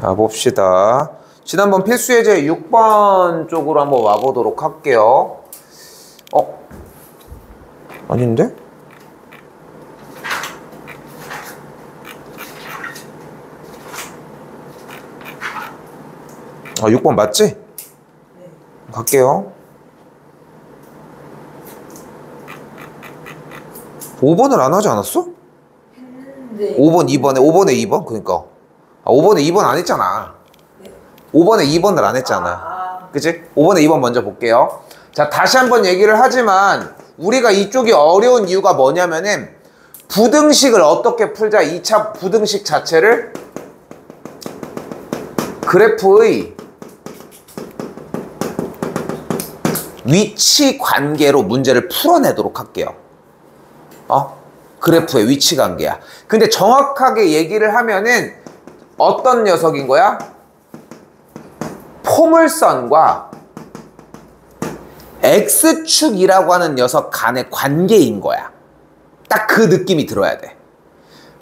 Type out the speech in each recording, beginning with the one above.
가봅시다. 지난번 필수예제 6번 쪽으로 한번 와보도록 할게요. 아닌데? 6번 맞지? 네. 갈게요. 5번을 안 하지 않았어? 했는데 5번, 5번에 2번? 그니까 5번에 2번 안 했잖아. 네. 5번에 2번을 안 했잖아. 그치? 5번에 2번 먼저 볼게요. 자, 다시 한번 얘기를 하지만 우리가 이쪽이 어려운 이유가 뭐냐면은 부등식을 어떻게 풀자. 2차 부등식 자체를 그래프의 위치 관계로 문제를 풀어내도록 할게요. 그래프의 위치 관계야. 근데 정확하게 얘기를 하면은 어떤 녀석인 거야? 포물선과 X축이라고 하는 녀석 간의 관계인 거야. 딱 그 느낌이 들어야 돼.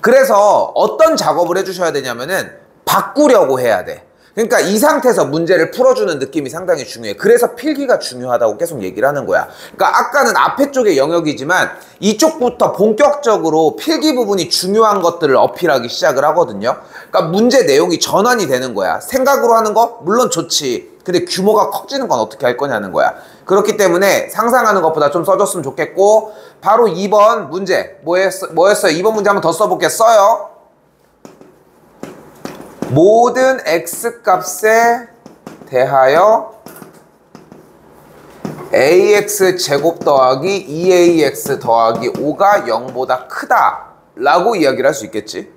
그래서 어떤 작업을 해주셔야 되냐면은 바꾸려고 해야 돼. 그러니까 이 상태에서 문제를 풀어주는 느낌이 상당히 중요해. 그래서 필기가 중요하다고 계속 얘기를 하는 거야. 그러니까 아까는 앞에 쪽의 영역이지만 이쪽부터 본격적으로 필기 부분이 중요한 것들을 어필하기 시작을 하거든요. 그러니까 문제 내용이 전환이 되는 거야. 생각으로 하는 거 물론 좋지. 근데 규모가 커지는 건 어떻게 할 거냐는 거야. 그렇기 때문에 상상하는 것보다 좀 써줬으면 좋겠고, 바로 2번 문제 뭐였어요? 2번 문제 한번 더 써볼게요. 모든 x값에 대하여 ax제곱 더하기 2ax 더하기 5가 0보다 크다 라고 이야기를 할 수 있겠지.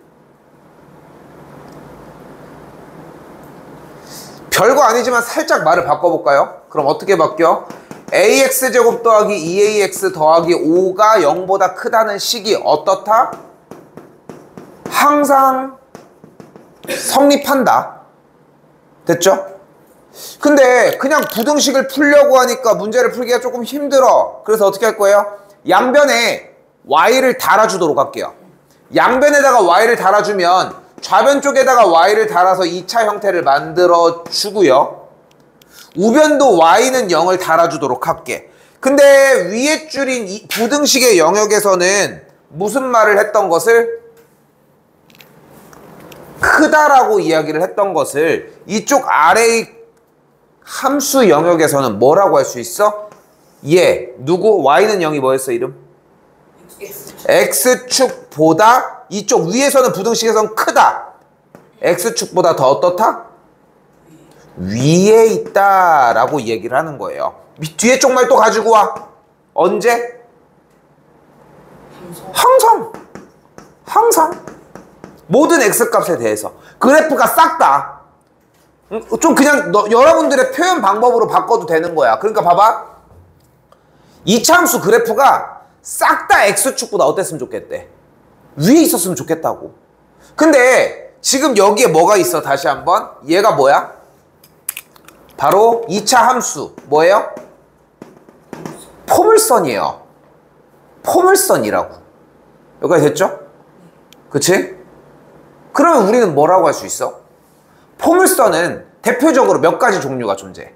별거 아니지만 살짝 말을 바꿔볼까요? 그럼 어떻게 바뀌어? ax제곱 더하기 2ax 더하기 5가 0보다 크다는 식이 어떻다? 항상 성립한다. 됐죠? 근데 그냥 부등식을 풀려고 하니까 문제를 풀기가 조금 힘들어. 그래서 어떻게 할 거예요? 양변에 y를 달아주도록 할게요. 양변에다가 y를 달아주면 좌변 쪽에다가 y를 달아서 2차 형태를 만들어 주고요. 우변도 y는 0을 달아주도록 할게. 근데 위에 줄인 이 부등식의 영역에서는 무슨 말을 했던 것을? 크다라고 이야기를 했던 것을 이쪽 아래의 함수 영역에서는 뭐라고 할 수 있어? 누구? y는 0이 뭐였어 이름? x축보다 이쪽 위에서는 부등식에서는 크다. x축보다 더 어떻다? 위에 있다라고 얘기를 하는 거예요. 뒤에 쪽말 또 가지고 와. 언제? 항상 모든 x값에 대해서 그래프가 싹 다 좀 그냥 여러분들의 표현 방법으로 바꿔도 되는 거야. 그러니까 봐봐, 이차함수 그래프가 싹 다 x축보다 어땠으면 좋겠대? 위에 있었으면 좋겠다고. 근데 지금 여기에 뭐가 있어? 다시 한번, 얘가 뭐야? 바로 2차 함수 뭐예요? 포물선이에요. 포물선이라고. 여기까지 됐죠? 그치? 그러면 우리는 뭐라고 할 수 있어? 포물선은 대표적으로 몇 가지 종류가 존재해?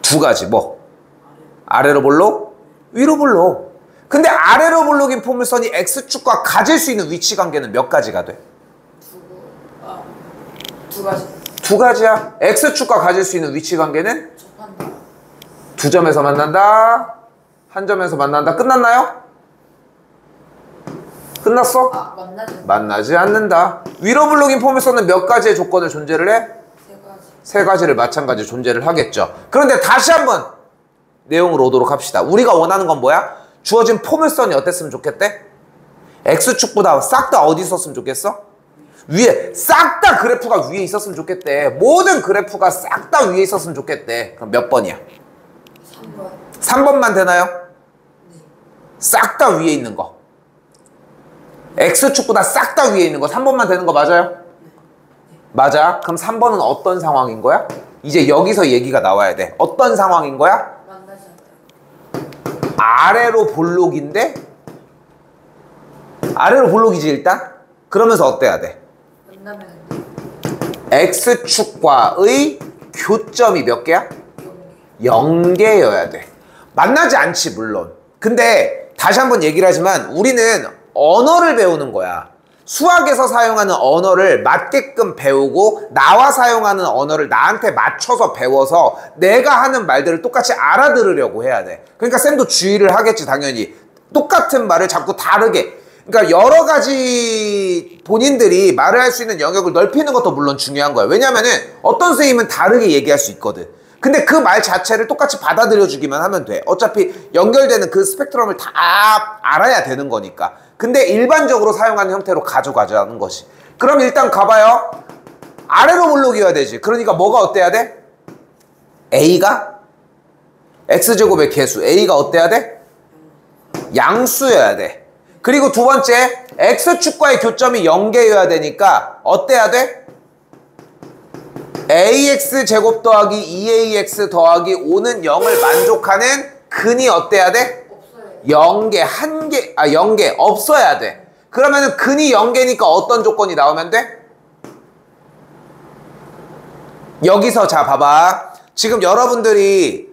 두 가지. 뭐? 아래로 볼록, 위로 볼록. 근데 아래로 볼록인 포물선이 x축과 가질 수 있는 위치 관계는 몇 가지가 돼? 두 가지. 두 가지야. x축과 가질 수 있는 위치 관계는? 두 점에서 만난다, 한 점에서 만난다. 끝났나요? 끝났어? 만나지 않는다. 위로 볼록인 포물선은 몇 가지의 조건을 존재를 해? 세 가지를 마찬가지로 존재를 하겠죠. 그런데 다시 한번 내용으로 오도록 합시다. 우리가 원하는 건 뭐야? 주어진 포물선이 어땠으면 좋겠대? x축보다 싹 다 어디 있었으면 좋겠어? 위에. 싹 다 그래프가 위에 있었으면 좋겠대. 모든 그래프가 싹 다 위에 있었으면 좋겠대. 그럼 몇 번이야? 3번. 3번만 되나요? 네. 싹 다 위에 있는 거. x축보다 싹 다 위에 있는 거 3번만 되는 거 맞아요? 맞아. 그럼 3번은 어떤 상황인 거야? 이제 여기서 얘기가 나와야 돼. 어떤 상황인 거야? 만나지 않아요. 아래로 볼록인데? 아래로 볼록이지 일단? 그러면서 어때야 돼? 만나면 x축과의 교점이 몇 개야? 0개여야 돼. 만나지 않지 물론. 근데 다시 한번 얘기를 하지만 우리는 언어를 배우는 거야. 수학에서 사용하는 언어를 맞게끔 배우고 나와 사용하는 언어를 나한테 맞춰서 배워서 내가 하는 말들을 똑같이 알아들으려고 해야 돼. 그러니까 쌤도 주의를 하겠지 당연히. 똑같은 말을 자꾸 다르게. 그러니까 여러 가지 본인들이 말을 할 수 있는 영역을 넓히는 것도 물론 중요한 거야. 왜냐면은 어떤 선생님은 다르게 얘기할 수 있거든. 근데 그 말 자체를 똑같이 받아들여주기만 하면 돼. 어차피 연결되는 그 스펙트럼을 다 알아야 되는 거니까. 근데 일반적으로 사용하는 형태로 가져가자는 것이. 그럼 일단 가봐요. 아래로 물러기어야 되지. 그러니까 뭐가 어때야 돼? A가 X제곱의 개수. A가 어때야 돼? 양수여야 돼. 그리고 두 번째, X축과의 교점이 0개여야 되니까 어때야 돼? AX 제곱 더하기 2AX 더하기 5는 0을 만족하는 근이 어때야 돼? 없어요. 0개 없어야 돼. 그러면은 근이 0개니까 어떤 조건이 나오면 돼? 여기서 자 봐봐. 지금 여러분들이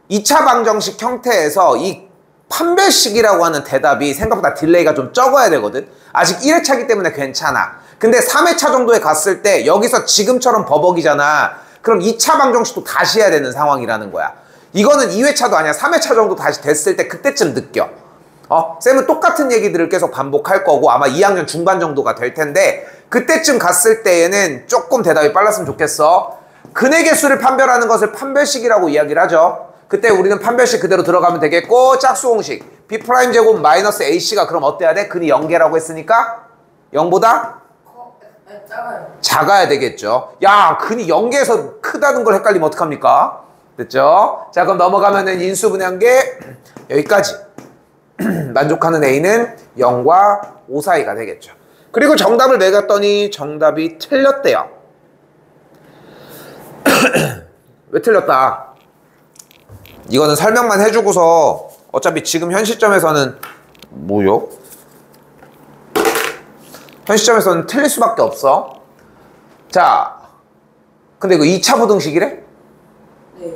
2차 방정식 형태에서 이 판별식이라고 하는 대답이 생각보다 딜레이가 좀 적어야 되거든. 아직 1회차이기 때문에 괜찮아. 근데 3회차 정도에 갔을 때 여기서 지금처럼 버벅이잖아. 그럼 2차 방정식도 다시 해야 되는 상황이라는 거야. 이거는 2회차도 아니야. 3회차 정도 다시 됐을 때 그때쯤 느껴. 쌤은 똑같은 얘기들을 계속 반복할 거고 아마 2학년 중반 정도가 될 텐데 그때쯤 갔을 때에는 조금 대답이 빨랐으면 좋겠어. 근의 개수를 판별하는 것을 판별식이라고 이야기를 하죠. 그때 우리는 판별식 그대로 들어가면 되겠고 짝수공식 B'제곱 마이너스 AC가 그럼 어때야 돼? 근이 0개라고 했으니까 0보다 작아요. 작아야 되겠죠. 야, 근이 0개에서 크다는 걸 헷갈리면 어떡합니까? 됐죠? 자, 그럼 넘어가면은 인수분해한계 여기까지. 만족하는 A는 0과 5 사이가 되겠죠. 그리고 정답을 매겼더니 정답이 틀렸대요. 왜 틀렸다? 이거는 설명만 해주고서 어차피 지금 현 시점에서는 뭐요? 현 시점에서는 틀릴 수밖에 없어. 자, 근데 이거 2차 부등식이래? 네.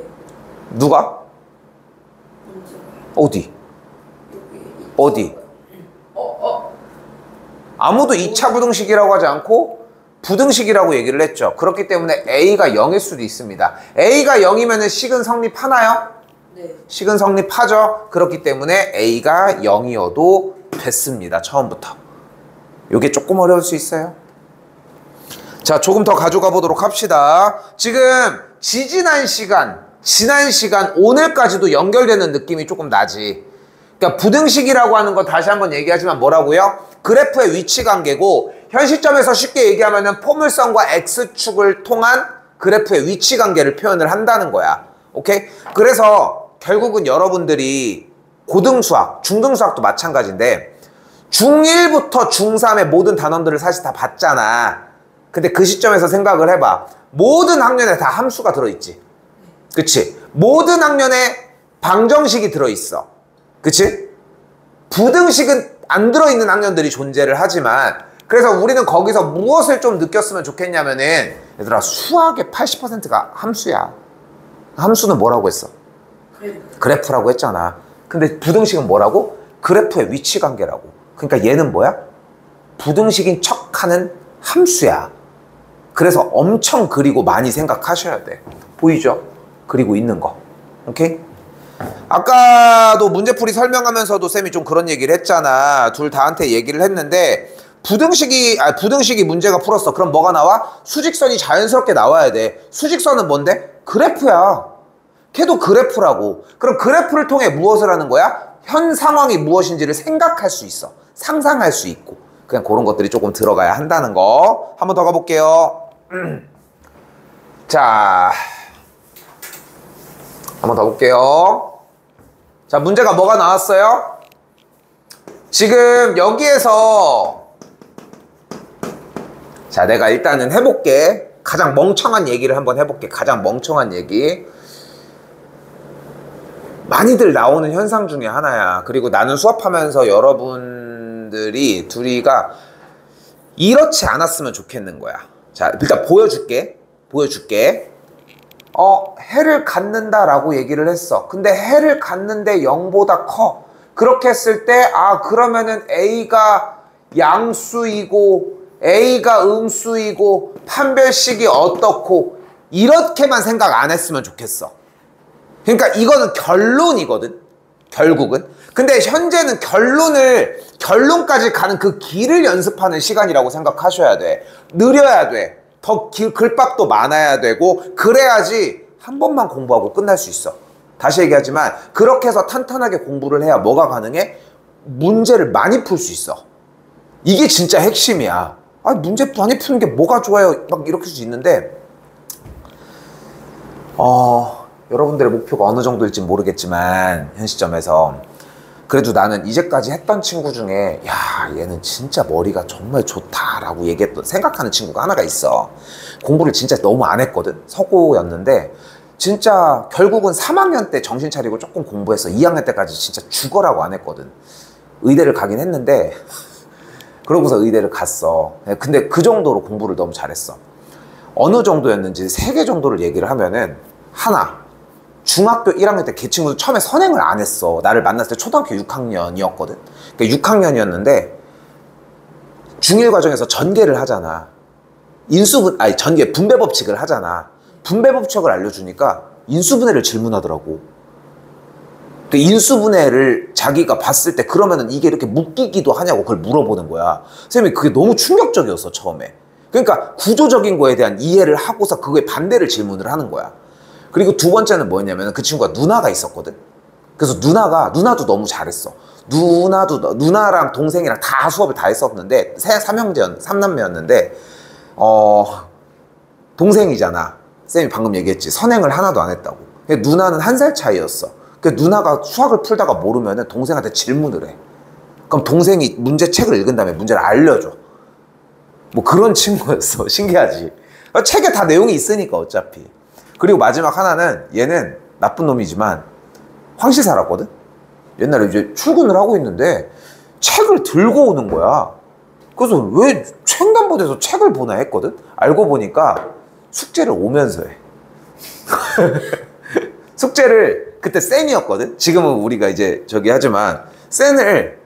누가? 문제가 어디? 여기 어디? 아무도 2차 부등식이라고 하지 않고 부등식이라고 얘기를 했죠. 그렇기 때문에 A가 0일 수도 있습니다. A가 0이면 식은 성립하나요? 네. 식은 성립하죠. 그렇기 때문에 A가 0이어도 됐습니다. 처음부터. 이게 조금 어려울 수 있어요. 자, 조금 더 가져가 보도록 합시다. 지금 지난 시간 오늘까지도 연결되는 느낌이 조금 나지. 그러니까 부등식이라고 하는 거 다시 한번 얘기하지만 뭐라고요? 그래프의 위치 관계고 현 시점에서 쉽게 얘기하면은 포물선과 X축을 통한 그래프의 위치 관계를 표현을 한다는 거야. 오케이? 그래서 결국은 여러분들이 고등수학, 중등수학도 마찬가지인데 중1부터 중3의 모든 단원들을 사실 다 봤잖아. 근데 그 시점에서 생각을 해봐. 모든 학년에 다 함수가 들어있지. 그치? 모든 학년에 방정식이 들어있어. 그치? 부등식은 안 들어있는 학년들이 존재를 하지만 그래서 우리는 거기서 무엇을 좀 느꼈으면 좋겠냐면은 얘들아 수학의 80%가 함수야. 함수는 뭐라고 했어? 그래프라고 했잖아. 근데 부등식은 뭐라고? 그래프의 위치 관계라고. 그러니까 얘는 뭐야? 부등식인 척하는 함수야. 그래서 엄청 그리고 많이 생각하셔야 돼. 보이죠? 그리고 있는 거. 오케이? 아까도 문제풀이 설명하면서도 쌤이 좀 그런 얘기를 했잖아. 둘 다한테 얘기를 했는데 부등식이 문제가 풀었어. 그럼 뭐가 나와? 수직선이 자연스럽게 나와야 돼. 수직선은 뭔데? 그래프야. 걔도 그래프라고. 그럼 그래프를 통해 무엇을 하는 거야? 현 상황이 무엇인지를 생각할 수 있어. 상상할 수 있고. 그냥 그런 것들이 조금 들어가야 한다는 거. 한 번 더 가볼게요. 자, 한 번 더 볼게요. 자, 문제가 뭐가 나왔어요? 지금 여기에서 자, 내가 일단은 해볼게. 가장 멍청한 얘기를 한번 해볼게. 가장 멍청한 얘기. 많이들 나오는 현상 중에 하나야. 그리고 나는 수업하면서 여러분들이 둘이가 이렇지 않았으면 좋겠는 거야. 자, 일단 보여줄게. 해를 갖는다라고 얘기를 했어. 근데 해를 갖는데 0보다 커. 그렇게 했을 때 그러면은 A가 양수이고 A가 음수이고 판별식이 어떻고 이렇게만 생각 안 했으면 좋겠어. 그러니까 이거는 결론이거든. 결국은. 근데 현재는 결론까지 가는 그 길을 연습하는 시간이라고 생각하셔야 돼. 느려야 돼. 더 글밥도 많아야 되고 그래야지 한 번만 공부하고 끝날 수 있어. 다시 얘기하지만 그렇게 해서 탄탄하게 공부를 해야 뭐가 가능해? 문제를 많이 풀 수 있어. 이게 진짜 핵심이야. 문제 많이 푸는 게 뭐가 좋아요? 막 이렇게 수 있는데 여러분들의 목표가 어느 정도일지 모르겠지만 현 시점에서 그래도 나는 이제까지 했던 친구 중에 얘는 진짜 머리가 정말 좋다라고 생각하는 친구가 하나가 있어. 공부를 진짜 너무 안 했거든. 서고였는데 진짜 결국은 3학년 때 정신 차리고 조금 공부해서 2학년 때까지 진짜 죽어라고 안 했거든. 의대를 가긴 했는데 그러고서 의대를 갔어. 근데 그 정도로 공부를 너무 잘했어. 어느 정도였는지 3개 정도를 얘기를 하면은 하나, 중학교 1학년 때 걔 친구도 처음에 선행을 안 했어. 나를 만났을 때 초등학교 6학년이었거든. 그러니까 6학년이었는데 중1 과정에서 전개를 하잖아. 전개 분배 법칙을 하잖아. 분배 법칙을 알려주니까 인수분해를 질문하더라고. 그 인수분해를 자기가 봤을 때 그러면은 이게 이렇게 묶이기도 하냐고 그걸 물어보는 거야. 선생님이 그게 너무 충격적이었어 처음에. 그러니까 구조적인 거에 대한 이해를 하고서 그거에 반대를 질문을 하는 거야. 그리고 두 번째는 뭐였냐면 그 친구가 누나가 있었거든. 그래서 누나도 너무 잘했어. 누나랑 동생이랑 다 수업을 다 했었는데 3남매였는데 동생이잖아. 쌤이 방금 얘기했지. 선행을 하나도 안 했다고. 누나는 1살 차이였어. 누나가 수학을 풀다가 모르면은 동생한테 질문을 해. 그럼 동생이 문제책을 읽은 다음에 문제를 알려줘. 뭐 그런 친구였어. 신기하지? 책에 다 내용이 있으니까 어차피. 그리고 마지막 하나는 얘는 나쁜 놈이지만 황실 살았거든? 옛날에 이제 출근을 하고 있는데 책을 들고 오는 거야. 그래서 왜 횡단보도에서 책을 보나 했거든? 알고 보니까 숙제를 오면서 해. 숙제를 그때 쌤이었거든? 지금은 우리가 이제 하지만 쌤을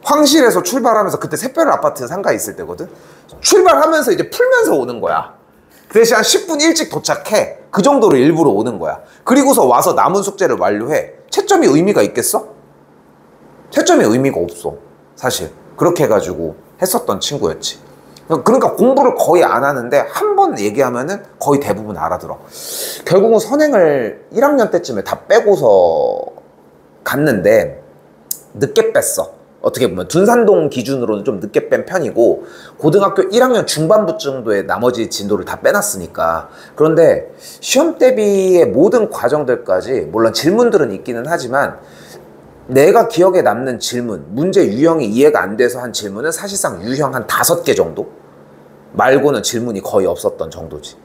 황실에서 출발하면서 그때 샛별 아파트 상가에 있을 때거든? 출발하면서 이제 풀면서 오는 거야. 그 대신 한 10분 일찍 도착해. 그 정도로 일부러 오는 거야. 그리고서 와서 남은 숙제를 완료해. 채점이 의미가 있겠어? 채점이 의미가 없어. 사실. 그렇게 해가지고 했었던 친구였지. 그러니까 공부를 거의 안 하는데 한 번 얘기하면은 거의 대부분 알아들어. 결국은 선행을 1학년 때쯤에 다 빼고서 갔는데 늦게 뺐어. 어떻게 보면 둔산동 기준으로는 좀 늦게 뺀 편이고 고등학교 1학년 중반부 정도에 나머지 진도를 다 빼놨으니까. 그런데 시험 대비의 모든 과정들까지 물론 질문들은 있기는 하지만 내가 기억에 남는 질문, 문제 유형이 이해가 안 돼서 한 질문은 사실상 유형 한 5개 정도? 말고는 질문이 거의 없었던 정도지.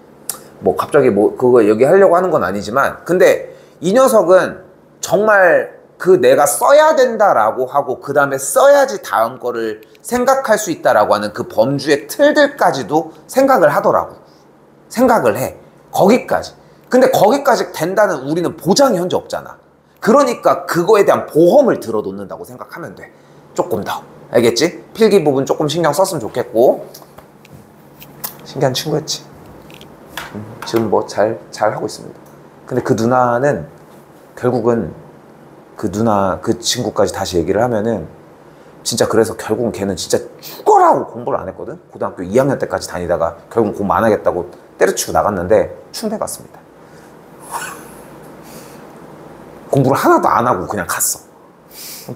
뭐 갑자기 그거 얘기하려고 하는 건 아니지만 근데 이 녀석은 정말 내가 써야 된다라고 하고 그 다음에 써야지 다음 거를 생각할 수 있다라고 하는 그 범주의 틀들까지도 생각을 하더라고. 생각을 해. 거기까지. 근데 거기까지 된다는 우리는 보장이 현재 없잖아. 그러니까 그거에 대한 보험을 들어놓는다고 생각하면 돼. 조금 더. 알겠지? 필기 부분 조금 신경 썼으면 좋겠고. 신기한 친구였지. 지금 뭐 잘 하고 있습니다. 근데 그 누나는 결국은 그 친구까지 다시 얘기를 하면은 진짜 그래서 결국은 걔는 진짜 죽어라고 공부를 안 했거든. 고등학교 2학년 때까지 다니다가 결국은 공부 안 하겠다고 때려치고 나갔는데 충대 갔습니다. 공부를 하나도 안 하고 그냥 갔어.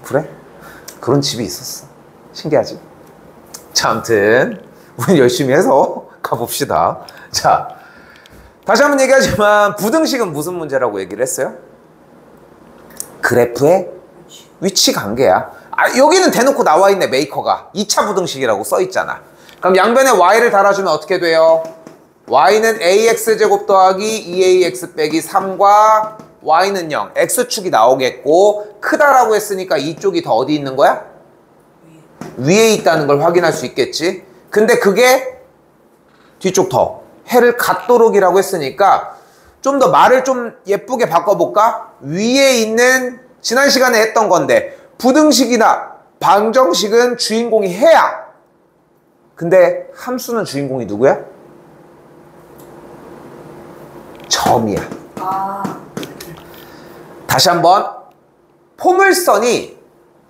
그래? 그런 집이 있었어. 신기하지? 자, 아무튼 우리 열심히 해서 가봅시다. 자, 다시 한번 얘기하지만 부등식은 무슨 문제라고 얘기를 했어요? 그래프의 위치 관계야. 여기는 대놓고 나와 있네. 메이커가 2차 부등식이라고 써 있잖아. 그럼 양변에 y를 달아주면 어떻게 돼요? y는 ax제곱 더하기 2ax 빼기 3과 y는 0. x축이 나오겠고 크다라고 했으니까 이쪽이 더 어디 있는 거야? 위에 있다는 걸 확인할 수 있겠지. 근데 그게 뒤쪽 더 해를 갖도록이라고 했으니까 좀 더 말을 좀 예쁘게 바꿔볼까? 위에 있는 지난 시간에 했던 건데 부등식이나 방정식은 주인공이 해야. 근데 함수는 주인공이 누구야? 점이야. 아. 다시 한번 포물선이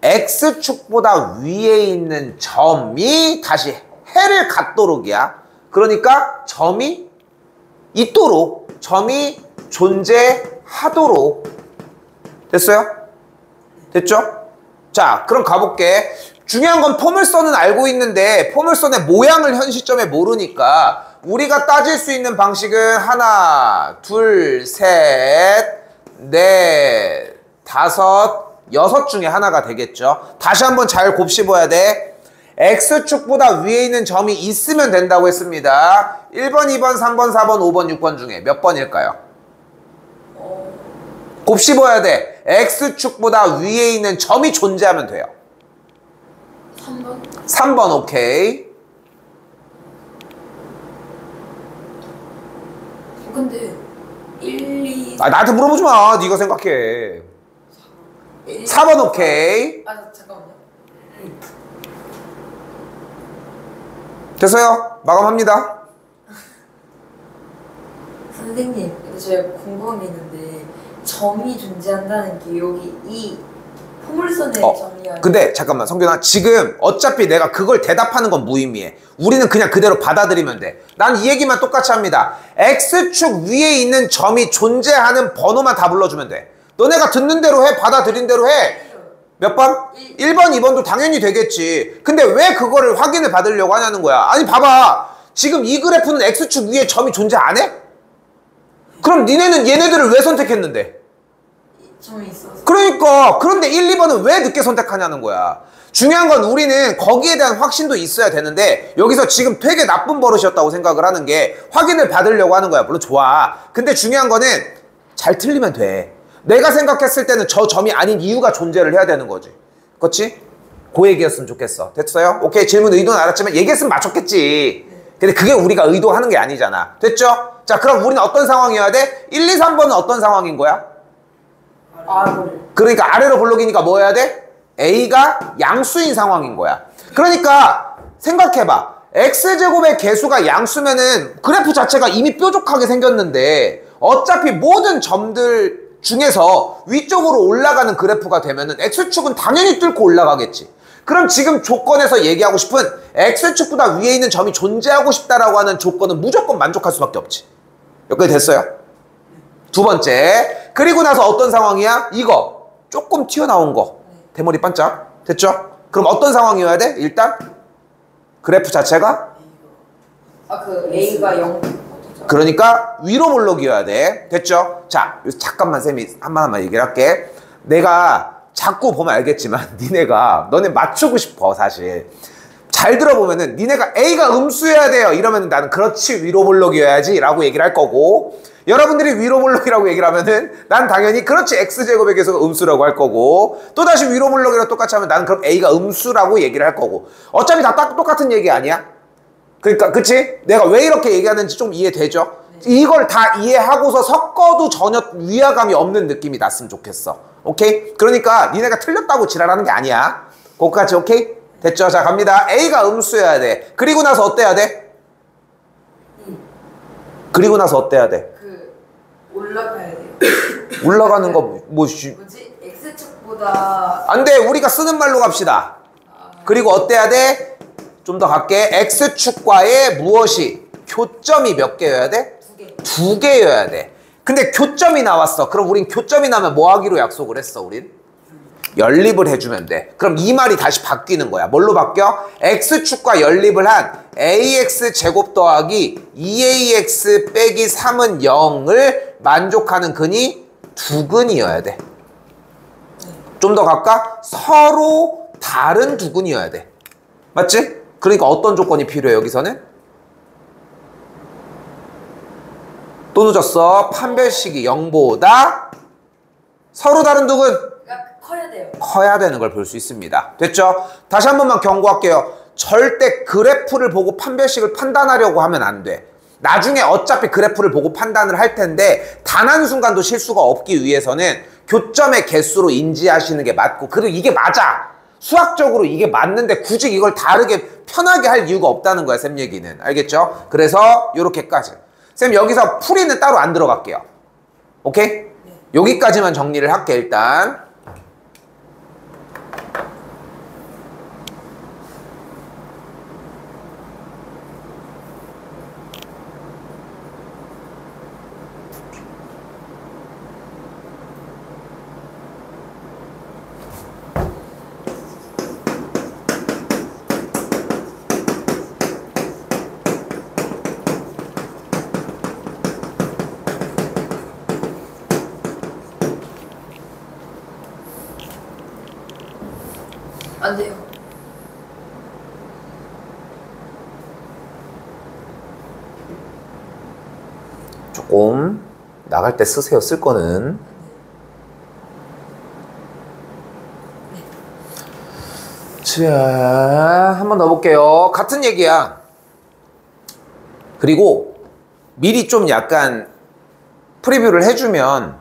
X축보다 위에 있는 점이 다시 해를 갖도록이야. 그러니까 점이 있도록, 점이 존재하도록. 됐어요? 됐죠? 자, 그럼 가볼게. 중요한 건 포물선은 알고 있는데 포물선의 모양을 현 시점에 모르니까 우리가 따질 수 있는 방식은 하나, 둘, 셋, 넷, 다섯, 여섯 중에 하나가 되겠죠. 다시 한번 잘 곱씹어야 돼. X축보다 위에 있는 점이 있으면 된다고 했습니다. 1번, 2번, 3번, 4번, 5번, 6번 중에 몇 번일까요? 곱씹어야 돼. X축보다 위에 있는 점이 존재하면 돼요. 3번? 3번 오케이. 근데 1, 2, 아, 나한테 물어보지 마. 네가 생각해. 4번 오케이. 아, 잠깐만요. 됐어요? 마감합니다. 선생님, 근데 제가 궁금한 게 있는데 점이 존재한다는 게 여기 이 포물선의 점이 아니라 근데 잠깐만 성균아, 지금 어차피 내가 그걸 대답하는 건 무의미해. 우리는 그냥 그대로 받아들이면 돼. 난 이 얘기만 똑같이 합니다. X축 위에 있는 점이 존재하는 번호만 다 불러주면 돼. 너네가 듣는 대로 해, 받아들인 대로 해. 몇 번? 1번, 2번도 당연히 되겠지. 근데 왜 그거를 확인을 받으려고 하냐는 거야. 아니 봐봐, 지금 이 그래프는 X축 위에 점이 존재 안 해? 그럼 니네는 얘네들을 왜 선택했는데? 점이 있어서. 그러니까 그런데 1, 2번은 왜 늦게 선택하냐는 거야. 중요한 건 우리는 거기에 대한 확신도 있어야 되는데 여기서 지금 되게 나쁜 버릇이었다고 생각을 하는 게 확인을 받으려고 하는 거야. 물론 좋아. 근데 중요한 거는 잘 틀리면 돼. 내가 생각했을 때는 저 점이 아닌 이유가 존재를 해야 되는 거지. 그렇지? 그 얘기였으면 좋겠어. 됐어요? 오케이, 질문 의도는 알았지만 얘기했으면 맞췄겠지. 근데 그게 우리가 의도하는 게 아니잖아. 됐죠? 자, 그럼 우리는 어떤 상황이어야 돼? 1, 2, 3번은 어떤 상황인 거야? 그러니까 아래로 블록이니까 뭐 해야 돼? A가 양수인 상황인 거야. 그러니까 생각해봐. X제곱의 개수가 양수면은 그래프 자체가 이미 뾰족하게 생겼는데 어차피 모든 점들 중에서 위쪽으로 올라가는 그래프가 되면은 X축은 당연히 뚫고 올라가겠지. 그럼 지금 조건에서 얘기하고 싶은 X축보다 위에 있는 점이 존재하고 싶다라고 하는 조건은 무조건 만족할 수밖에 없지. 여기까지 됐어요? 두 번째, 그리고 나서 어떤 상황이야? 이거 조금 튀어나온 거, 대머리 반짝. 됐죠? 그럼 어떤 상황이어야 돼? 일단 그래프 자체가 그 A가 0. 그러니까 위로 볼록이어야 돼. 됐죠? 자, 잠깐만 쌤이 한마디만 얘기를 할게. 내가 자꾸 보면 알겠지만 너네 맞추고 싶어. 사실 잘 들어보면은 니네가 A가 음수여야 돼요 이러면은 나는 그렇지, 위로 볼록이어야지 라고 얘기를 할 거고, 여러분들이 위로 볼록이라고 얘기를 하면은 난 당연히 그렇지, X제곱의 개수가 음수라고 할 거고, 또다시 위로 볼록이랑 똑같이 하면 나는 그럼 A가 음수라고 얘기를 할 거고. 어차피 다 똑같은 얘기 아니야? 그러니까 그치? 내가 왜 이렇게 얘기하는지 좀 이해되죠? 이걸 다 이해하고서 섞어도 전혀 위화감이 없는 느낌이 났으면 좋겠어. 오케이? 그러니까 니네가 틀렸다고 지랄하는 게 아니야. 거기까지 오케이? 됐죠? 자, 갑니다. A가 음수여야 돼. 그리고 나서 어때야 돼? 그리고 나서 어때야 돼? 올라가야 돼요. 올라가는 거 뭐지? X축보다 안 돼. 우리가 쓰는 말로 갑시다. 그리고 어때야 돼? 좀 더 갈게. X축과의 무엇이? 교점이 몇 개여야 돼? 2개. 2개여야 돼. 근데 교점이 나왔어. 그럼 우린 교점이 나면 뭐 하기로 약속을 했어, 우린? 연립을 해주면 돼. 그럼 이 말이 다시 바뀌는 거야. 뭘로 바뀌어? X축과 연립을 한 AX 제곱 더하기 2AX 빼기 3은 0을 만족하는 근이 두 근이어야 돼. 좀 더 갈까? 서로 다른 두 근이어야 돼. 맞지? 그러니까 어떤 조건이 필요해, 여기서는? 또 늦었어. 판별식이 0보다 서로 다른 두 근 커야 돼요. 커야 되는 걸 볼 수 있습니다. 됐죠? 다시 한 번만 경고할게요. 절대 그래프를 보고 판별식을 판단하려고 하면 안 돼. 나중에 어차피 그래프를 보고 판단을 할 텐데 단 한순간도 실수가 없기 위해서는 교점의 개수로 인지하시는 게 맞고, 그리고 이게 맞아. 수학적으로 이게 맞는데 굳이 이걸 다르게 편하게 할 이유가 없다는 거야, 쌤 얘기는. 알겠죠? 그래서 요렇게까지. 쌤 여기서 풀이는 따로 안 들어갈게요. 오케이? 네. 여기까지만 정리를 할게 일단. 안 돼요. 조금 나갈 때 쓰세요. 쓸 거는. 자, 한번 넣어볼게요. 같은 얘기야. 그리고 미리 좀 약간 프리뷰를 해주면,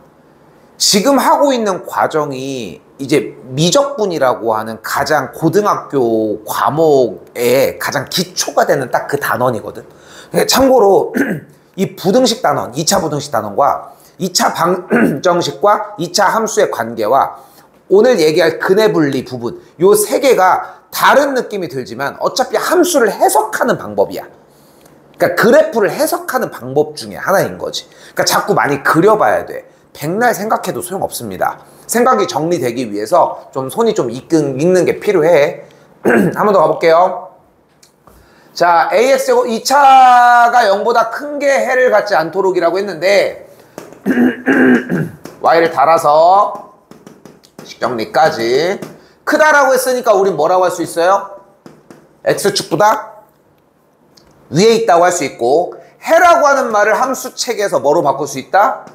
지금 하고 있는 과정이 이제 미적분이라고 하는 가장 고등학교 과목의 가장 기초가 되는 딱 그 단원이거든. 참고로 이 부등식 단원, 2차 부등식 단원과 2차 방정식과 2차 함수의 관계와 오늘 얘기할 근해 분리 부분, 요 세 개가 다른 느낌이 들지만 어차피 함수를 해석하는 방법이야. 그러니까 그래프를 해석하는 방법 중에 하나인 거지. 그러니까 자꾸 많이 그려봐야 돼. 백날 생각해도 소용없습니다. 생각이 정리되기 위해서 좀 손이 좀 익는 게 필요해. 한 번 더 가볼게요. 자, AX제곱 2차가 0보다 큰 게 해를 갖지 않도록이라고 했는데 Y를 달아서 식정리까지. 크다라고 했으니까 우린 뭐라고 할 수 있어요? X축보다 위에 있다고 할 수 있고, 해라고 하는 말을 함수책에서 뭐로 바꿀 수 있다?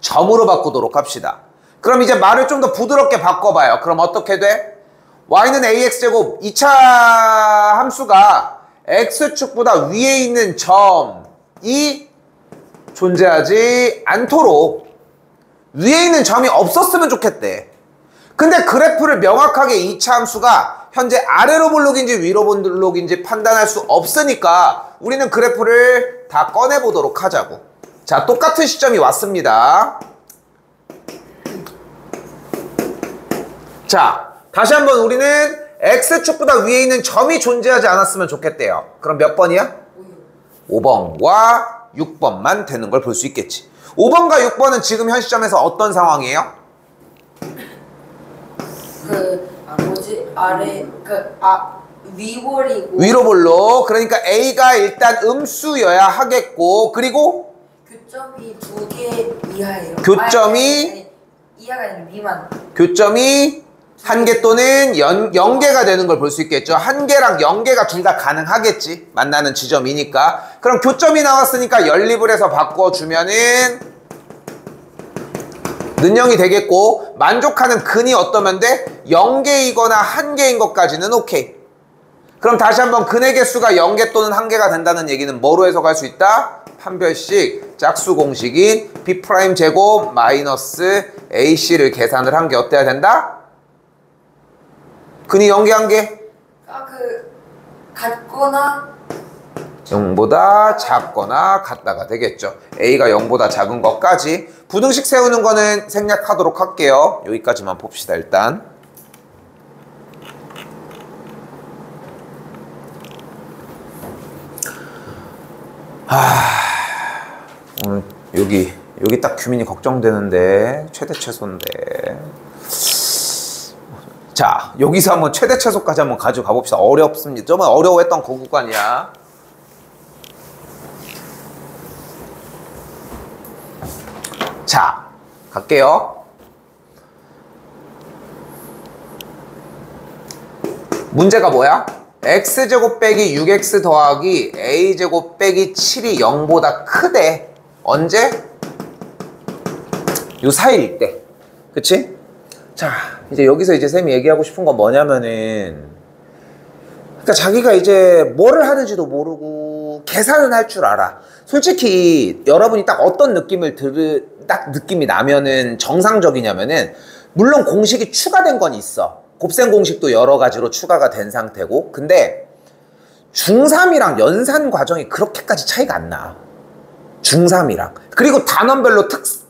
점으로 바꾸도록 합시다. 그럼 이제 말을 좀 더 부드럽게 바꿔봐요. 그럼 어떻게 돼? y는 ax제곱 2차 함수가 x축보다 위에 있는 점이 존재하지 않도록, 위에 있는 점이 없었으면 좋겠대. 근데 그래프를 명확하게 2차 함수가 현재 아래로 볼록인지 위로 볼록인지 판단할 수 없으니까 우리는 그래프를 다 꺼내보도록 하자고. 자, 똑같은 시점이 왔습니다. 자, 다시 한번 우리는 x축보다 위에 있는 점이 존재하지 않았으면 좋겠대요. 그럼 몇 번이야? 5번과 6번만 되는 걸 볼 수 있겠지. 5번과 6번은 지금 현 시점에서 어떤 상황이에요? 위볼이고 위로 볼록. 그러니까 A가 일단 음수여야 하겠고, 그리고 교점이 2개 이하예요. 교점이 이하가 아니라 미만. 교점이 1개 또는 0개가 되는 걸 볼 수 있겠죠. 1개랑 0개가 둘 다 가능하겠지. 만나는 지점이니까. 그럼 교점이 나왔으니까 연립을 해서 바꿔주면은 는영이 되겠고, 만족하는 근이 어떠면 돼? 0개이거나 1개인 것까지는 오케이. 그럼 다시 한번 근의 개수가 0개 또는 1개가 된다는 얘기는 뭐로 해석할 수 있다? 판별식 짝수 공식인 B' 제곱 마이너스 AC를 계산을 한 게 어때야 된다? 근이 0개 1개? 같거나 0보다 작거나 같다가 되겠죠. A가 0보다 작은 것까지. 부등식 세우는 거는 생략하도록 할게요. 여기까지만 봅시다. 일단 오늘 여기 딱 규민이 걱정되는데, 최대 최소인데. 자, 여기서 한번 최대 최소까지 한번 가져가 봅시다. 어렵습니다. 정말 어려워했던 그 구간이야. 자, 갈게요. 문제가 뭐야? x제곱 빼기 6x 더하기 a제곱 빼기 7이 0보다 크대. 언제? 요 사이일 때. 그치? 자, 이제 여기서 이제 쌤이 얘기하고 싶은 건 뭐냐면은, 그러니까 자기가 이제 뭐를 하는지도 모르고 계산은 할 줄 알아. 솔직히 여러분이 딱 어떤 딱 느낌이 나면은 정상적이냐면은, 물론 공식이 추가된 건 있어. 곱셈 공식도 여러 가지로 추가가 된 상태고, 근데 중3이랑 연산 과정이 그렇게까지 차이가 안 나. 중3이랑. 그리고 단원별로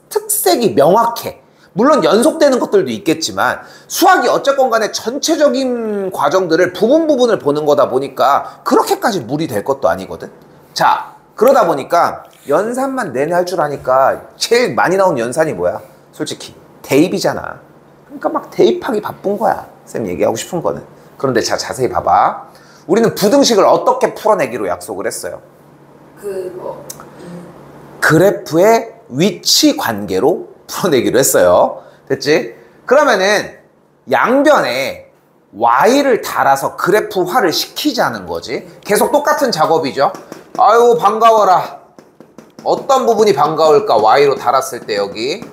특색이 명확해. 물론 연속되는 것들도 있겠지만 수학이 어쨌건 간에 전체적인 과정들을 부분을 보는 거다 보니까 그렇게까지 무리 될 것도 아니거든. 자, 그러다 보니까 연산만 내내 할 줄 아니까 제일 많이 나온 연산이 뭐야? 솔직히 대입이잖아. 그러니까 막 대입하기 바쁜 거야, 쌤 얘기하고 싶은 거는. 그런데 자, 자세히 봐봐. 우리는 부등식을 어떻게 풀어내기로 약속을 했어요? 그래프의 위치 관계로 풀어내기로 했어요. 됐지? 그러면은 양변에 y를 달아서 그래프화를 시키자는 거지. 계속 똑같은 작업이죠. 아유 반가워라. 어떤 부분이 반가울까? y로 달았을 때 여기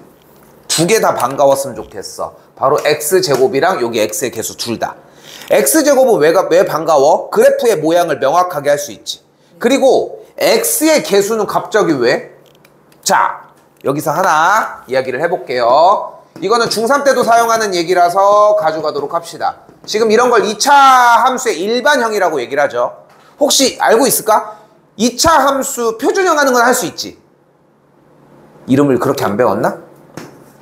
두 개 다 반가웠으면 좋겠어. 바로 x제곱이랑 여기 x의 개수 둘 다. x제곱은 왜 반가워? 그래프의 모양을 명확하게 할 수 있지. 그리고 x의 개수는 갑자기 왜? 자, 여기서 하나 이야기를 해볼게요. 이거는 중3 때도 사용하는 얘기라서 가져가도록 합시다. 지금 이런 걸 2차 함수의 일반형이라고 얘기를 하죠. 혹시 알고 있을까? 2차 함수 표준형 하는 건 할 수 있지. 이름을 그렇게 안 배웠나?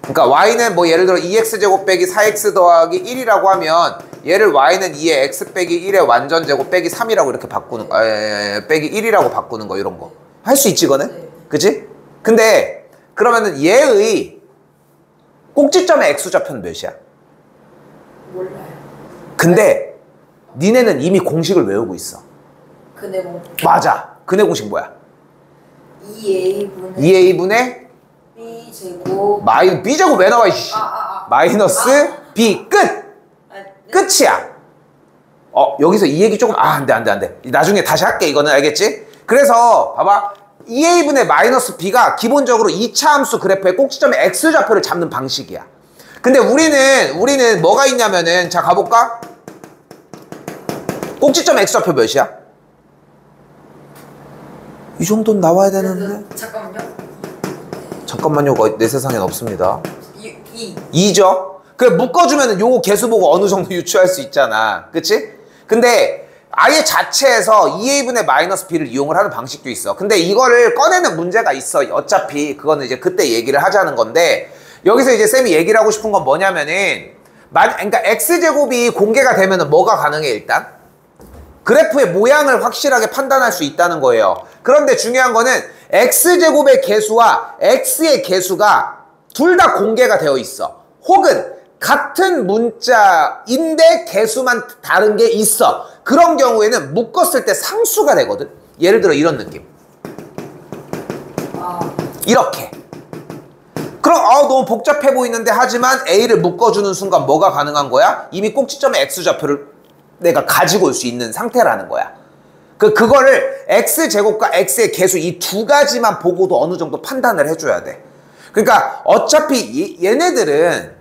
그러니까 y는 뭐 예를 들어 2x제곱 빼기 4x 더하기 1이라고 하면 얘를 y는 2의 x 빼기 1의 완전제곱 빼기 3이라고 이렇게 바꾸는 거, 빼기 1이라고 바꾸는 거, 이런 거 할 수 있지 이거는? 그치? 근데 그러면은 얘의 꼭지점의 x좌표는 몇이야? 몰라요. 근데 니네는 이미 공식을 외우고 있어. 근해 공식. 맞아. 근해 공식 뭐야? 2a분의 b제곱 b제곱 왜 나와 이씨. 마이너스 b 끝. 끝이야. 여기서 이 얘기 조금 안돼. 나중에 다시 할게. 이거는 알겠지? 그래서 봐봐. 2a분의 마이너스 b가 기본적으로 2차 함수 그래프의 꼭지점의 x좌표를 잡는 방식이야. 근데 우리는 뭐가 있냐면은, 자 가볼까? 꼭지점 x좌표 몇이야? 이 정도는 나와야 되는데. 잠깐만요. 내 세상엔 없습니다. 2죠? 그래 묶어주면 요거 개수 보고 어느 정도 유추할 수 있잖아. 그치? 근데 아예 자체에서 2a분의 마이너스 b를 이용을 하는 방식도 있어. 근데 이거를 꺼내는 문제가 있어. 어차피 그거는 이제 그때 얘기를 하자는 건데, 여기서 이제 쌤이 얘기를 하고 싶은 건 뭐냐면은, 그러니까 x제곱이 공개가 되면은 뭐가 가능해? 일단 그래프의 모양을 확실하게 판단할 수 있다는 거예요. 그런데 중요한 거는 x제곱의 개수와 x의 개수가 둘 다 공개가 되어 있어. 혹은 같은 문자인데 개수만 다른 게 있어. 그런 경우에는 묶었을 때 상수가 되거든. 예를 들어 이런 느낌. 이렇게. 그럼 너무 복잡해 보이는데, 하지만 a를 묶어주는 순간 뭐가 가능한 거야? 이미 꼭지점의 x좌표를 내가 가지고 올 수 있는 상태라는 거야. 그거를 x제곱과 x의 개수 이 두 가지만 보고도 어느 정도 판단을 해줘야 돼. 그러니까 어차피 얘네들은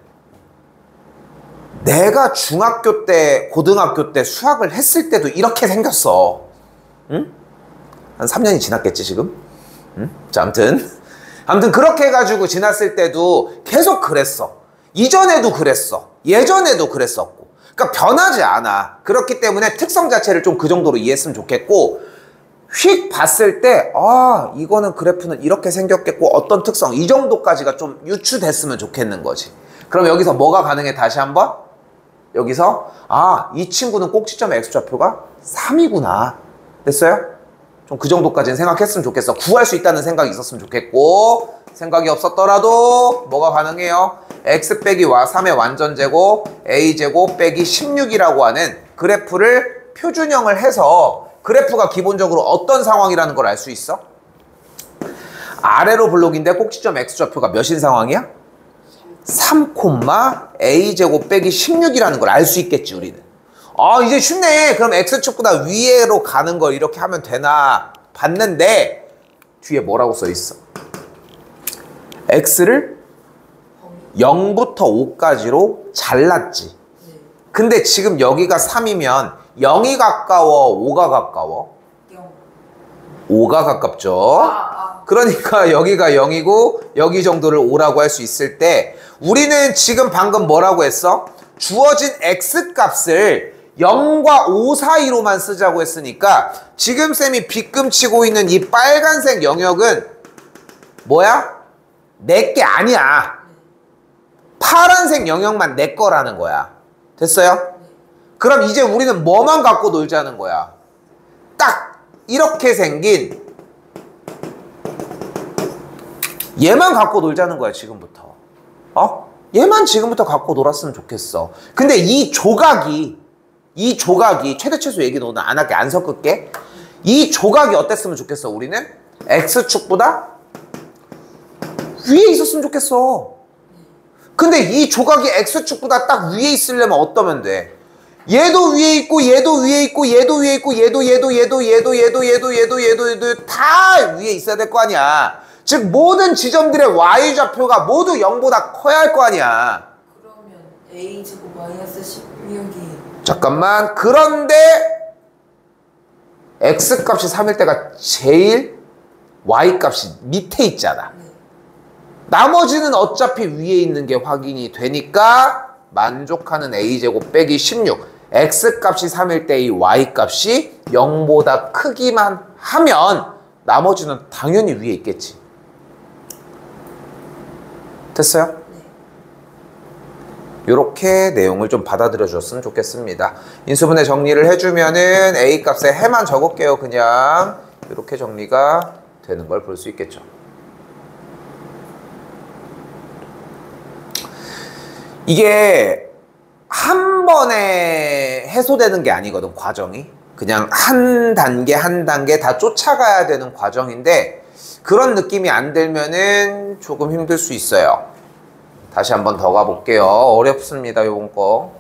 내가 중학교 때, 고등학교 때 수학을 했을 때도 이렇게 생겼어. 응? 한 3년이 지났겠지 지금? 응? 자, 아무튼 그렇게 해가지고 지났을 때도 계속 그랬어. 이전에도 그랬어. 예전에도 그랬었고. 그러니까 변하지 않아. 그렇기 때문에 특성 자체를 좀 그 정도로 이해했으면 좋겠고, 휙 봤을 때 이거는 그래프는 이렇게 생겼겠고 어떤 특성, 이 정도까지가 좀 유추됐으면 좋겠는 거지. 그럼 여기서 뭐가 가능해? 다시 한번 여기서 이 친구는 꼭지점 x좌표가 3이구나. 됐어요? 좀 그 정도까지는 생각했으면 좋겠어. 구할 수 있다는 생각이 있었으면 좋겠고, 생각이 없었더라도 뭐가 가능해요? x 빼기 3의 완전제곱 a제곱 빼기 16이라고 하는 그래프를 표준형을 해서 그래프가 기본적으로 어떤 상황이라는 걸 알 수 있어? 아래로 블록인데 꼭지점 x좌표가 몇인 상황이야? 3, a제곱 빼기 16이라는 걸 알 수 있겠지 우리는. 이제 쉽네. 그럼 x축보다 위로 가는 걸 이렇게 하면 되나 봤는데, 뒤에 뭐라고 써있어? x를 0부터 5까지로 잘랐지. 근데 지금 여기가 3이면 0이 가까워, 5가 가까워? 0. 5가 가깝죠. 그러니까 여기가 0이고 여기 정도를 5라고 할 수 있을 때 우리는 지금 방금 뭐라고 했어? 주어진 x 값을 0과 5 사이로만 쓰자고 했으니까 지금 쌤이 빗금치고 있는 이 빨간색 영역은 뭐야? 내 게 아니야. 파란색 영역만 내 거라는 거야. 됐어요? 그럼 이제 우리는 뭐만 갖고 놀자는 거야? 딱 이렇게 생긴 얘만 갖고 놀자는 거야, 지금부터. 얘만 지금부터 갖고 놀았으면 좋겠어. 근데 이 조각이 최대 최소 얘기는 오늘 안 할게, 안 섞을게. 이 조각이 어땠으면 좋겠어, 우리는? X축보다 위에 있었으면 좋겠어. 근데 이 조각이 X축보다 딱 위에 있으려면 어떠면 돼? 얘도 위에 있고 얘도 위에 있고 얘도 위에 있고 얘도 다 위에 있어야 될 거 아니야. 즉 모든 지점들의 Y좌표가 모두 0보다 커야 할 거 아니야. 그러면 A제곱 마이너스 16이 잠깐만. 그런데 X값이 3일 때가 제일 Y값이 밑에 있잖아. 나머지는 어차피 위에 있는 게 확인이 되니까 만족하는 A제곱 빼기 16. X값이 3일 때 이 Y값이 0보다 크기만 하면 나머지는 당연히 위에 있겠지. 됐어요? 네. 이렇게 내용을 좀 받아들여 줬으면 좋겠습니다. 인수분해 정리를 해주면은 A값에 해만 적을게요. 그냥 이렇게 정리가 되는 걸 볼 수 있겠죠. 이게 한 번에 해소되는 게 아니거든, 과정이. 그냥 한 단계 한 단계 다 쫓아가야 되는 과정인데 그런 느낌이 안 들면은 조금 힘들 수 있어요. 다시 한번 더 가볼게요. 어렵습니다, 요번 거.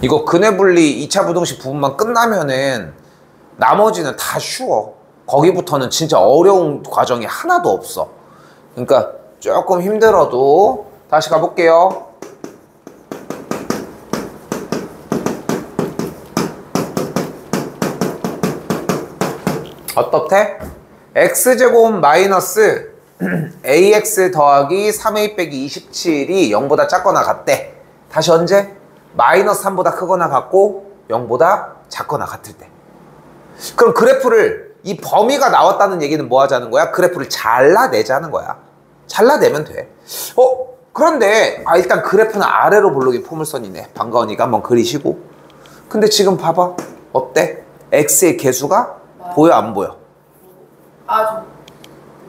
이거 근해분리 2차 부등식 부분만 끝나면은 나머지는 다 쉬워. 거기부터는 진짜 어려운 과정이 하나도 없어. 그러니까 조금 힘들어도 다시 가볼게요. 어떻대? x제곱 마이너스 ax 더하기 3a 빼기 27이 0보다 작거나 같대. 다시 언제? 마이너스 3보다 크거나 같고 0보다 작거나 같을 때. 그럼 그래프를 이 범위가 나왔다는 얘기는 뭐 하자는 거야? 그래프를 잘라내자는 거야. 잘라내면 돼. 그런데 일단 그래프는 아래로 볼록이 포물선이네. 반가우니까 한번 그리시고. 근데 지금 봐봐. 어때? x의 개수가 보여 안 보여?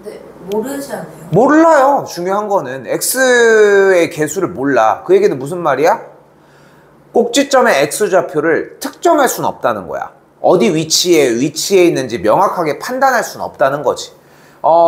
근데 모르지 않아요? 몰라요. 중요한 거는 x의 개수를 몰라. 그 얘기는 무슨 말이야? 꼭지점의 x좌표를 특정할 수는 없다는 거야. 어디 위치에 있는지 명확하게 판단할 수는 없다는 거지.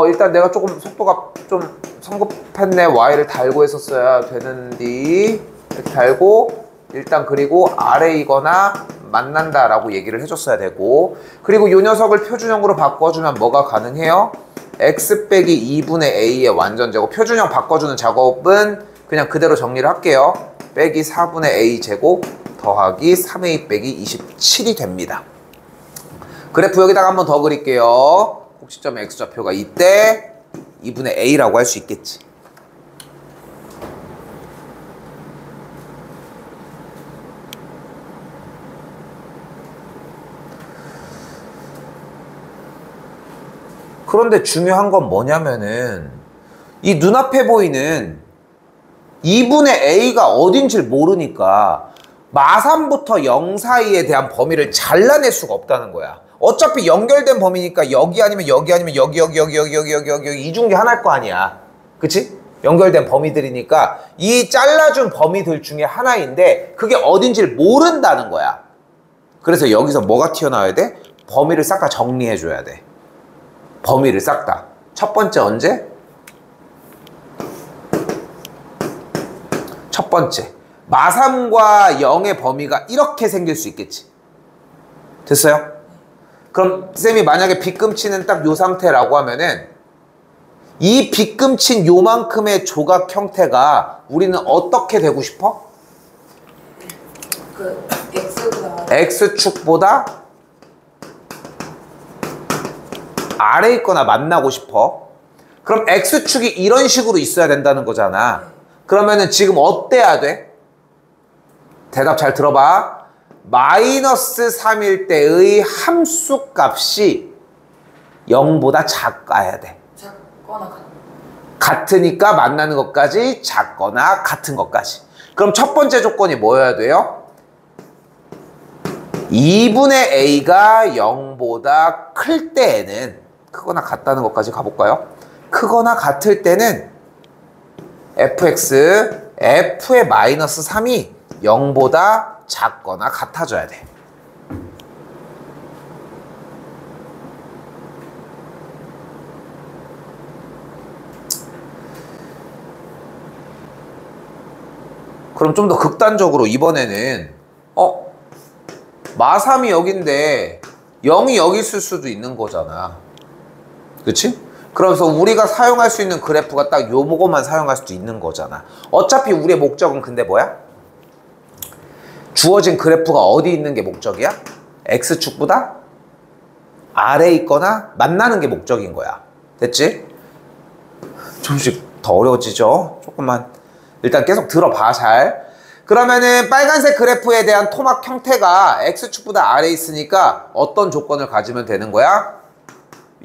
일단 내가 조금 속도가 좀 성급했네. y를 달고 했었어야 되는데 이렇게 달고 일단 그리고 아래이거나 만난다 라고 얘기를 해줬어야 되고, 그리고 이 녀석을 표준형으로 바꿔주면 뭐가 가능해요? x 빼기 2분의 a의 완전제곱. 표준형 바꿔주는 작업은 그냥 그대로 정리를 할게요. 빼기 4분의 a 제곱 더하기 3a 빼기 27이 됩니다. 그래프 여기다가 한번 더 그릴게요. 꼭지점의 x좌표가 이때 2분의 a라고 할 수 있겠지. 그런데 중요한 건 뭐냐면은 이 눈앞에 보이는 2분의 a가 어딘지를 모르니까 마3부터 0 사이에 대한 범위를 잘라낼 수가 없다는 거야. 어차피 연결된 범위니까 여기 아니면 여기 아니면 여기 이 중에 하나일 거 아니야. 그치? 연결된 범위들이니까 이 잘라준 범위들 중에 하나인데 그게 어딘지를 모른다는 거야. 그래서 여기서 뭐가 튀어나와야 돼? 범위를 싹 다 정리해줘야 돼. 범위를 싹 다. 첫 번째 언제? 첫 번째. 마3과 0의 범위가 이렇게 생길 수 있겠지. 됐어요? 그럼 쌤이 만약에 빗금치는 딱 요 상태라고 하면은 이 빗금친 요만큼의 조각 형태가 우리는 어떻게 되고 싶어? 그 X보다 X축보다 아래에 있거나 만나고 싶어. 그럼 X축이 이런 식으로 있어야 된다는 거잖아. 그러면은 지금 어때야 돼? 대답 잘 들어봐. 마이너스 3일 때의 함수값이 0보다 작아야 돼. 작거나 같으니까 만나는 것까지 작거나 같은 것까지. 그럼 첫 번째 조건이 뭐여야 돼요? 2분의 a가 0보다 클 때에는 크거나 같다는 것까지 가볼까요? 크거나 같을 때는 fx, f의 마이너스 3이 0보다 작거나 같아져야 돼. 그럼 좀 더 극단적으로 이번에는 마3이 여긴데 0이 여기 있을 수도 있는 거잖아. 그치? 그래서 우리가 사용할 수 있는 그래프가 딱 요거만 사용할 수도 있는 거잖아. 어차피 우리의 목적은 근데 뭐야? 주어진 그래프가 어디 있는 게 목적이야? X축보다 아래에 있거나 만나는 게 목적인 거야. 됐지? 조금씩 더 어려워지죠? 조금만 일단 계속 들어봐 잘. 그러면은 빨간색 그래프에 대한 토막 형태가 X축보다 아래에 있으니까 어떤 조건을 가지면 되는 거야?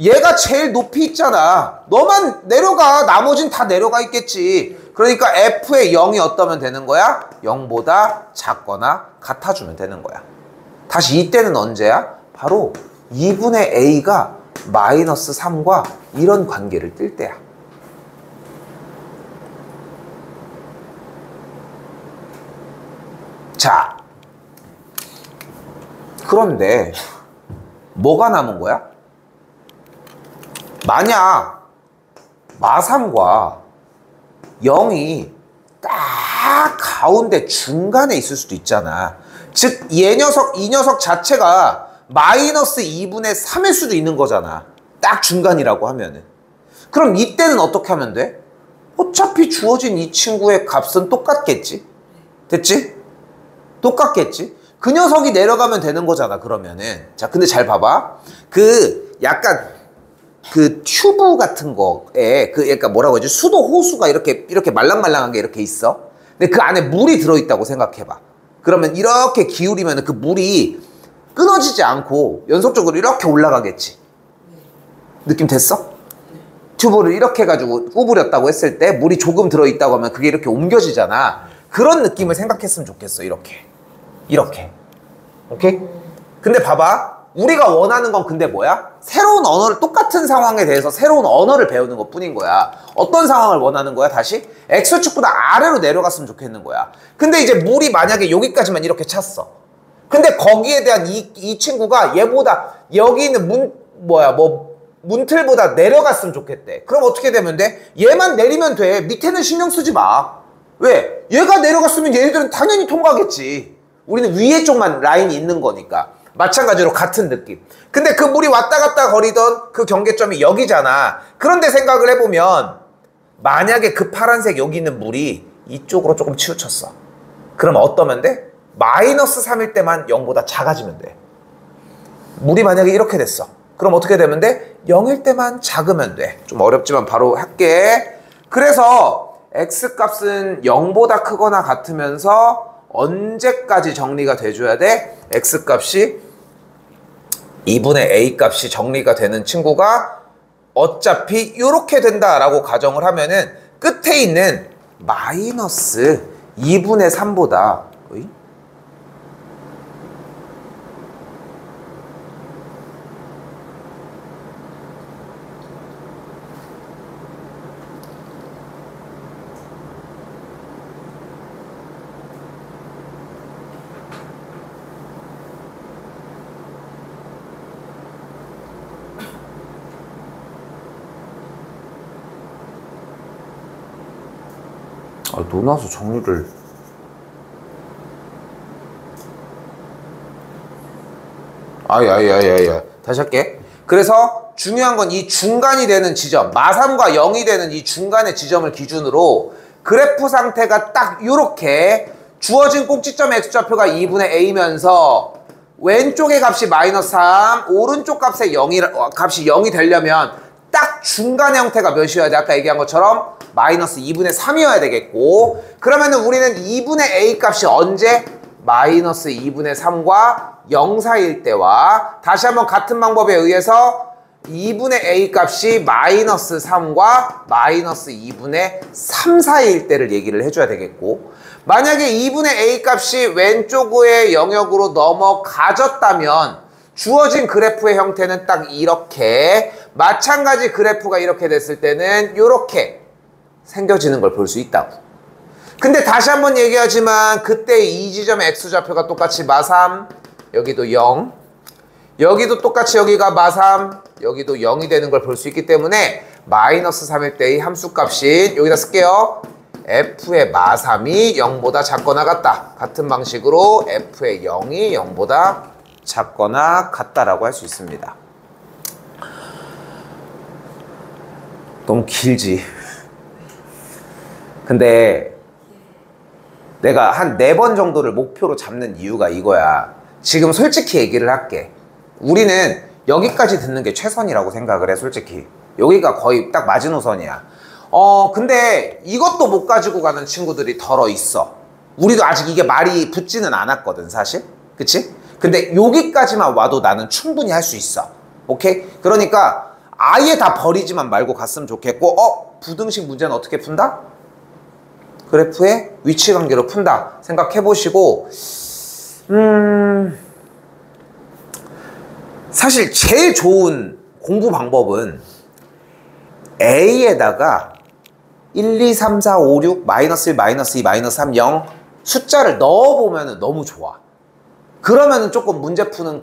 얘가 제일 높이 있잖아. 너만 내려가. 나머진 다 내려가 있겠지. 그러니까 F의 0이 어떠면 되는 거야? 0보다 작거나 같아주면 되는 거야. 다시 이때는 언제야? 바로 2분의 A가 마이너스 3과 이런 관계를 뜰 때야. 자, 그런데 뭐가 남은 거야? 만약 마3과 0이 딱 가운데 중간에 있을 수도 있잖아. 즉, 이 녀석 자체가 마이너스 2분의 3일 수도 있는 거잖아. 딱 중간이라고 하면은. 그럼 이때는 어떻게 하면 돼? 어차피 주어진 이 친구의 값은 똑같겠지? 됐지? 똑같겠지? 그 녀석이 내려가면 되는 거잖아, 그러면은. 자, 근데 잘 봐봐. 약간 튜브 같은 거에 약간 뭐라고 하지? 수도 호수가 이렇게 말랑말랑한 게 이렇게 있어. 근데 그 안에 물이 들어있다고 생각해봐. 그러면 이렇게 기울이면 그 물이 끊어지지 않고 연속적으로 이렇게 올라가겠지. 느낌 됐어? 튜브를 이렇게 해가지고 구부렸다고 했을 때 물이 조금 들어있다고 하면 그게 이렇게 옮겨지잖아. 그런 느낌을 생각했으면 좋겠어. 이렇게. 오케이? 근데 봐봐. 우리가 원하는 건 근데 뭐야? 새로운 언어를, 똑같은 상황에 대해서 새로운 언어를 배우는 것 뿐인 거야. 어떤 상황을 원하는 거야? 다시? X축보다 아래로 내려갔으면 좋겠는 거야. 근데 이제 물이 만약에 여기까지만 이렇게 찼어. 근데 거기에 대한 이 친구가 얘보다 여기 있는 문틀보다 내려갔으면 좋겠대. 그럼 어떻게 되면 돼? 얘만 내리면 돼. 밑에는 신경 쓰지 마. 왜? 얘가 내려갔으면 얘네들은 당연히 통과하겠지. 우리는 위에 쪽만 라인이 있는 거니까. 마찬가지로 같은 느낌. 근데 그 물이 왔다 갔다 거리던 그 경계점이 여기잖아. 그런데 생각을 해보면 만약에 그 파란색 여기 있는 물이 이쪽으로 조금 치우쳤어. 그럼 어떠면 돼? 마이너스 3일 때만 0보다 작아지면 돼. 물이 만약에 이렇게 됐어. 그럼 어떻게 되면 돼? 0일 때만 작으면 돼. 좀 어렵지만 바로 할게. 그래서 X값은 0보다 크거나 같으면서 언제까지 정리가 돼줘야 돼? X값이 2분의 A값이 정리가 되는 친구가 어차피 이렇게 된다라고 가정을 하면은 끝에 있는 마이너스 2분의 3보다 논아서 정리를 다시 할게. 그래서 중요한 건 이 중간이 되는 지점, 마3과 0이 되는 이 중간의 지점을 기준으로 그래프 상태가 딱 이렇게 주어진 꼭지점 x좌표가 2분의 a면서 왼쪽의 값이 마이너스 3, 오른쪽 값의 값이 0이 되려면 딱 중간의 형태가 몇이어야 돼? 아까 얘기한 것처럼 마이너스 2분의 3이어야 되겠고, 그러면은 우리는 2분의 a 값이 언제? 마이너스 2분의 3과 0 사이일 때와, 다시 한번 같은 방법에 의해서 2분의 a 값이 마이너스 3과 마이너스 2분의 3 사이일 때를 얘기를 해줘야 되겠고, 만약에 2분의 a 값이 왼쪽의 영역으로 넘어가졌다면 주어진 그래프의 형태는 딱 이렇게, 마찬가지 그래프가 이렇게 됐을 때는 이렇게 생겨지는 걸 볼 수 있다고. 근데 다시 한번 얘기하지만 그때 이 지점의 x좌표가 똑같이 마3, 여기도 0, 여기도 똑같이 여기가 마3, 여기도 0이 되는 걸 볼 수 있기 때문에 마이너스 3일 때의 함수값이 여기다 쓸게요. f의 마3이 0보다 작거나 같다. 같은 방식으로 f의 0이 0보다 작거나 같다라고 할 수 있습니다. 너무 길지? 근데 내가 한 4번 정도를 목표로 잡는 이유가 이거야. 지금 솔직히 얘기를 할게. 우리는 여기까지 듣는 게 최선이라고 생각을 해, 솔직히. 여기가 거의 딱 마지노선이야. 근데 이것도 못 가지고 가는 친구들이 덜어 있어. 우리도 아직 이게 말이 붙지는 않았거든, 사실. 그치? 근데 여기까지만 와도 나는 충분히 할 수 있어. 오케이? 그러니까 아예 다 버리지만 말고 갔으면 좋겠고, 부등식 문제는 어떻게 푼다? 그래프의 위치관계로 푼다 생각해 보시고, 사실 제일 좋은 공부 방법은 A에다가 1, 2, 3, 4, 5, 6, 마이너스 1, 마이너스 2, 마이너스 3, 0 숫자를 넣어보면 너무 좋아. 그러면은 조금 문제 푸는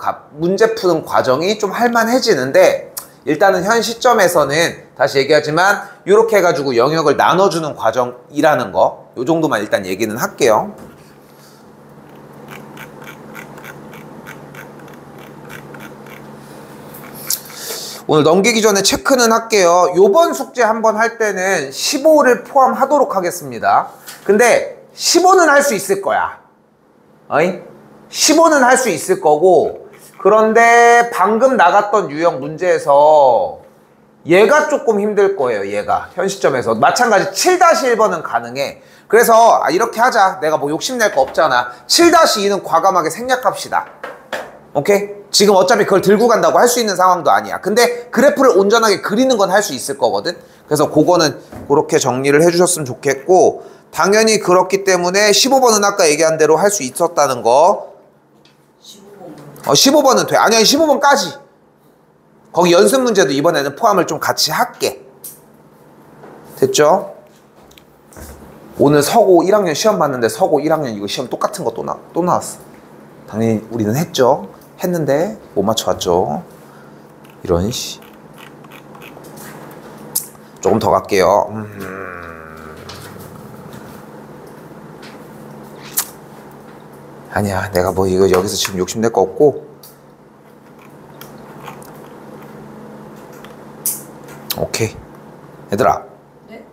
과정이 좀 할만해지는데, 일단은 현 시점에서는 다시 얘기하지만 이렇게 해가지고 영역을 나눠주는 과정이라는 거, 요 정도만 일단 얘기는 할게요. 오늘 넘기기 전에 체크는 할게요. 요번 숙제 한번 할 때는 15를 포함하도록 하겠습니다. 근데 15는 할 수 있을 거야. 15는 할 수 있을 거고, 그런데 방금 나갔던 유형 문제에서 얘가 조금 힘들 거예요. 얘가 현 시점에서 마찬가지 7-1번은 가능해. 그래서 이렇게 하자. 내가 뭐 욕심낼 거 없잖아. 7-2는 과감하게 생략합시다. 오케이? 지금 어차피 그걸 들고 간다고 할 수 있는 상황도 아니야. 근데 그래프를 온전하게 그리는 건 할 수 있을 거거든. 그래서 그거는 그렇게 정리를 해주셨으면 좋겠고, 당연히 그렇기 때문에 15번은 아까 얘기한 대로 할 수 있었다는 거. 15번은 돼. 아니 15번까지. 거기 연습 문제도 이번에는 포함을 좀 같이 할게. 됐죠? 오늘 서고 1학년 시험 봤는데 서고 1학년 이거 시험 똑같은 거 또 나왔어. 당연히 우리는 했죠. 했는데 못 맞춰왔죠. 이런 씨. 조금 더 갈게요. 아니야, 내가 뭐 이거 여기서 지금 욕심낼 거 없고. 오케이. 얘들아. 네?